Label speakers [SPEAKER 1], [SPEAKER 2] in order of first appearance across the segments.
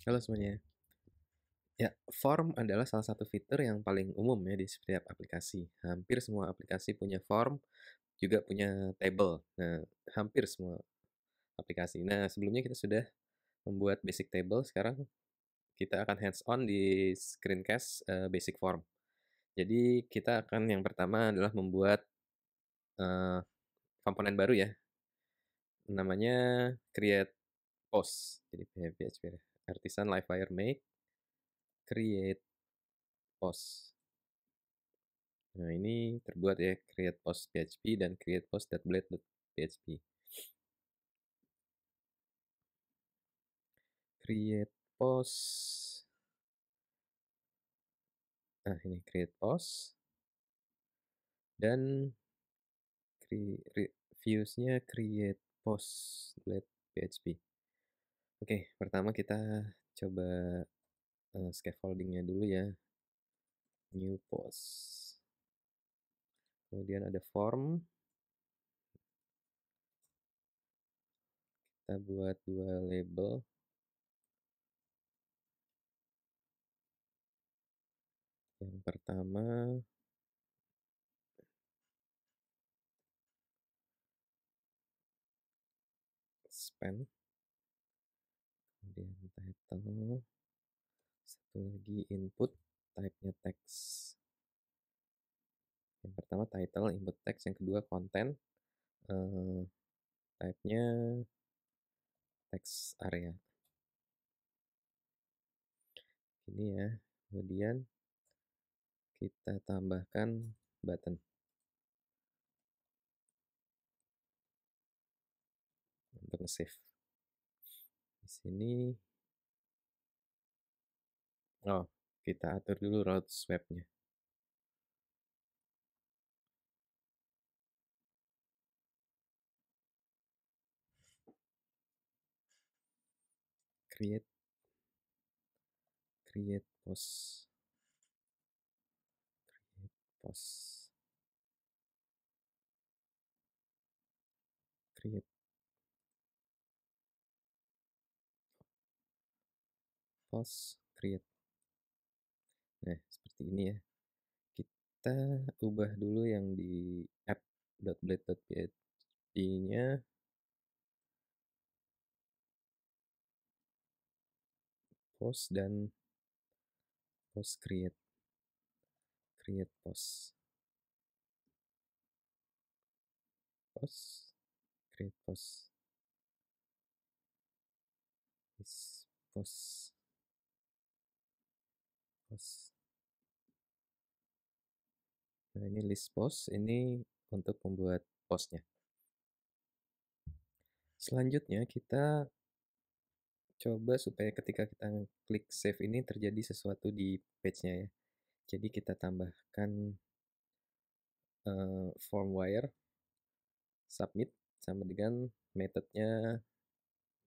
[SPEAKER 1] Halo semuanya. Ya, form adalah salah satu fitur yang paling umum ya di setiap aplikasi. Hampir semua aplikasi punya form, juga punya table. Nah, hampir semua aplikasi. Nah, sebelumnya kita sudah membuat basic table, sekarang kita akan hands on di screencast basic form. Jadi kita akan yang pertama adalah membuat eh, komponen baru ya, namanya create post. Jadi PHP artisan livewire make create post. Nah, ini terbuat ya, create post PHP dan create post.blade.php. Create post. Nah, ini create post dan views-nya create post.blade.php. Oke, pertama kita coba scaffolding-nya dulu ya. New post. Kemudian ada form. Kita buat dua label. Yang pertama span, kemudian title, satu lagi input, type-nya text. Yang pertama title, input text, yang kedua content, type-nya text area. Ini ya, kemudian kita tambahkan button untuk nge-save. Di sini, oh, kita atur dulu route swap-nya. Create post, create post, create post, create. Nah, seperti ini ya. Kita ubah dulu yang di app.blade.php-nya post dan post create post create post post post. Nah, ini list post, ini untuk membuat postnya. Selanjutnya kita coba supaya ketika kita klik save ini terjadi sesuatu di page-nya ya. Jadi kita tambahkan form wire submit sama dengan metodenya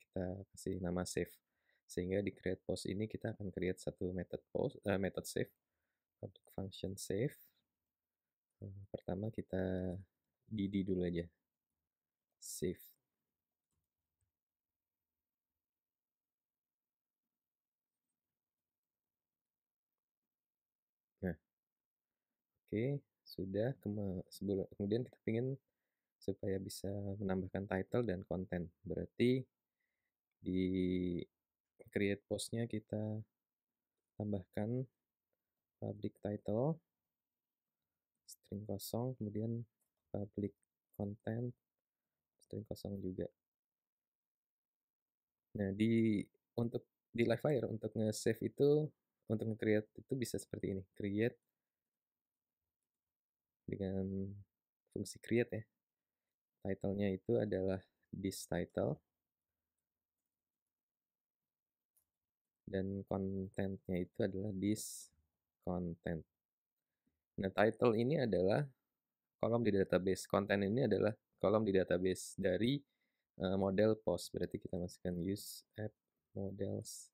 [SPEAKER 1] kita kasih nama save. Sehingga di create post ini kita akan create satu method save, public function save. Pertama kita dd dulu aja, save. Nah, oke, sudah. Kemudian kita ingin supaya bisa menambahkan title dan konten. Berarti di create postnya kita tambahkan public title, string kosong, kemudian public content, string kosong juga. Nah, untuk di Livewire untuk nge-save itu, untuk nge-create itu bisa seperti ini. Create dengan fungsi create ya. Title-nya itu adalah this title dan content-nya itu adalah this content. Nah, title ini adalah kolom di database, content ini adalah kolom di database dari model post. Berarti kita masukkan use app models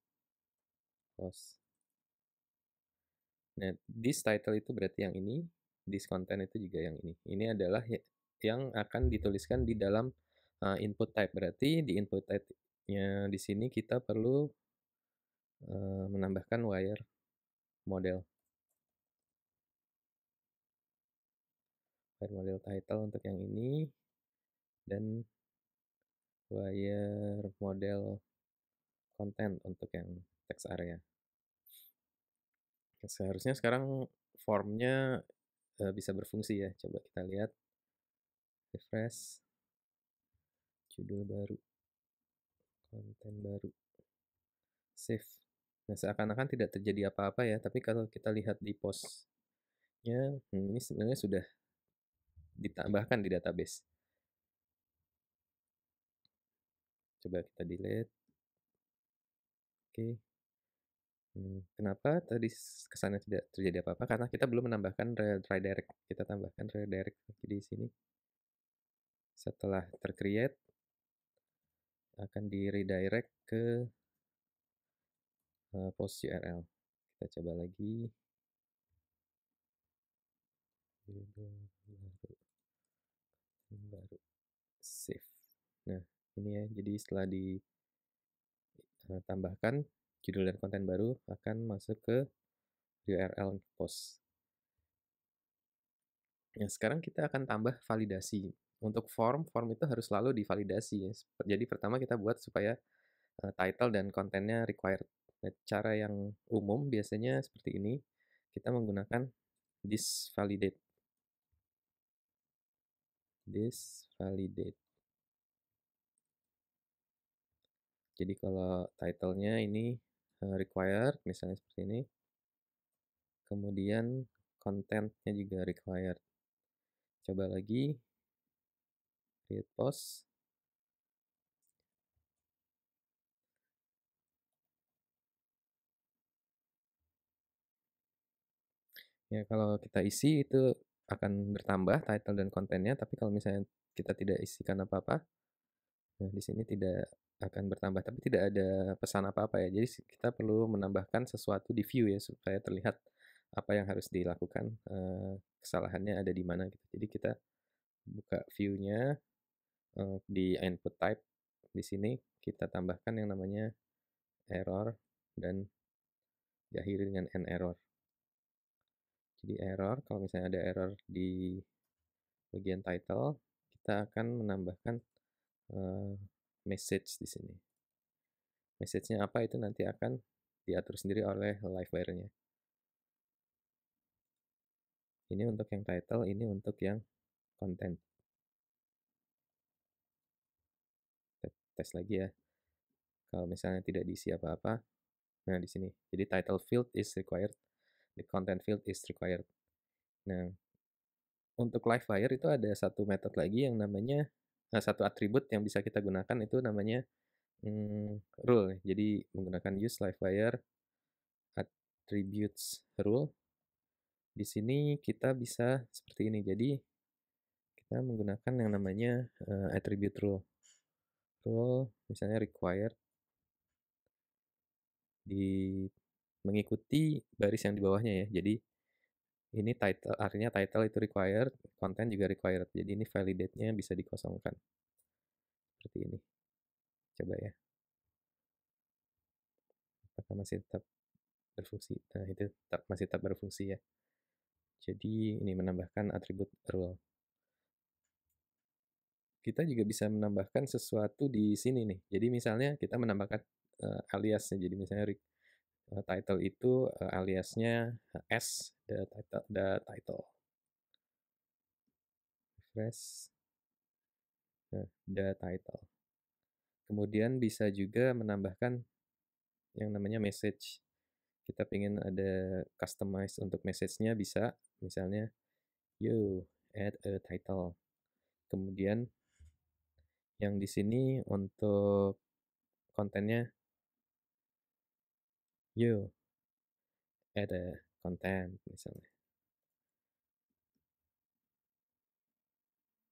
[SPEAKER 1] post. Nah, this title itu berarti yang ini, this content itu juga yang ini. Ini adalah yang akan dituliskan di dalam input type. Berarti di input type-nya di sini kita perlu menambahkan wire model title untuk yang ini, dan wire model content untuk yang text area. Seharusnya sekarang formnya bisa berfungsi ya. Coba kita lihat, refresh, judul baru, konten baru, save. Nah, seakan-akan tidak terjadi apa-apa ya, tapi kalau kita lihat di postnya, ini sebenarnya sudah ditambahkan di database. Coba kita delete. Oke. Kenapa tadi kesannya tidak terjadi apa-apa? Karena kita belum menambahkan redirect. Kita tambahkan redirect di sini. Setelah tercreate, akan di redirect ke post URL. Kita coba lagi. Baru save. Nah, ini ya. Jadi setelah ditambahkan judul dan konten baru akan masuk ke URL post. Nah, sekarang kita akan tambah validasi. Untuk form itu harus selalu divalidasi ya. Jadi pertama kita buat supaya title dan kontennya required. Nah, cara yang umum biasanya seperti ini. Kita menggunakan this validate. Jadi kalau title-nya ini required, misalnya seperti ini. Kemudian content-nya juga required. Coba lagi, create post. Ya, kalau kita isi itu akan bertambah title dan kontennya, tapi kalau misalnya kita tidak isikan apa-apa, nah di sini tidak akan bertambah, tapi tidak ada pesan apa-apa ya. Jadi kita perlu menambahkan sesuatu di view ya, supaya terlihat apa yang harus dilakukan, kesalahannya ada di mana gitu. Jadi kita buka view-nya, di input type, di sini kita tambahkan yang namanya error dan diakhiri dengan n error. Jadi error, kalau misalnya ada error di bagian title, kita akan menambahkan message di sini. Message-nya apa itu nanti akan diatur sendiri oleh livewire-nya. Ini untuk yang title, ini untuk yang content. Tes lagi ya. Kalau misalnya tidak diisi apa-apa, nah di sini. Jadi title field is required, the content field is required. Nah, untuk livewire itu ada satu metode lagi yang namanya satu atribut yang bisa kita gunakan itu namanya rule. Jadi menggunakan use livewire attributes rule. Di sini kita bisa seperti ini. Jadi kita menggunakan yang namanya attribute rule. Rule misalnya required mengikuti baris yang di bawahnya ya. Jadi ini title, artinya title itu required, content juga required. Jadi ini validate-nya bisa dikosongkan. Seperti ini. Coba ya. Apakah masih tetap berfungsi? Nah, itu masih tetap berfungsi ya. Jadi ini menambahkan atribut rule. Kita juga bisa menambahkan sesuatu di sini nih. Jadi misalnya kita menambahkan aliasnya. Jadi misalnya title itu aliasnya s the title. Refresh the title. Kemudian bisa juga menambahkan yang namanya message. Kita ingin ada customize untuk message-nya bisa. Misalnya, you add a title. Kemudian yang di sini untuk kontennya, you add a content misalnya.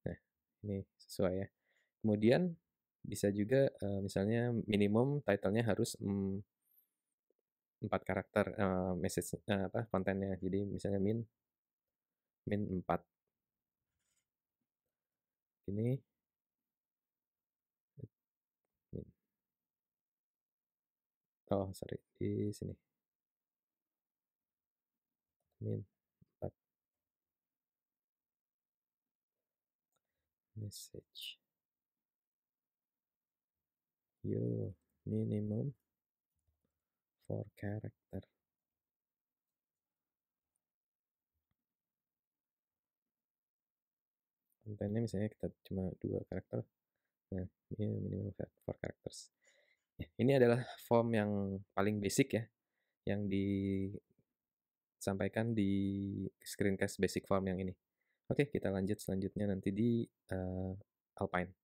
[SPEAKER 1] Nah, ini sesuai ya. Kemudian bisa juga misalnya minimum title-nya harus 4 karakter message kontennya. Jadi misalnya min 4. Ini Oh, sorry, di sini, min 4 message. Yo, minimum 4 character. Kontennya misalnya kita cuma 2 karakter, nah ini minimum 4 characters. Ya, ini adalah form yang paling basic ya, yang disampaikan di screencast basic form yang ini. Oke, kita lanjut selanjutnya nanti di Alpine.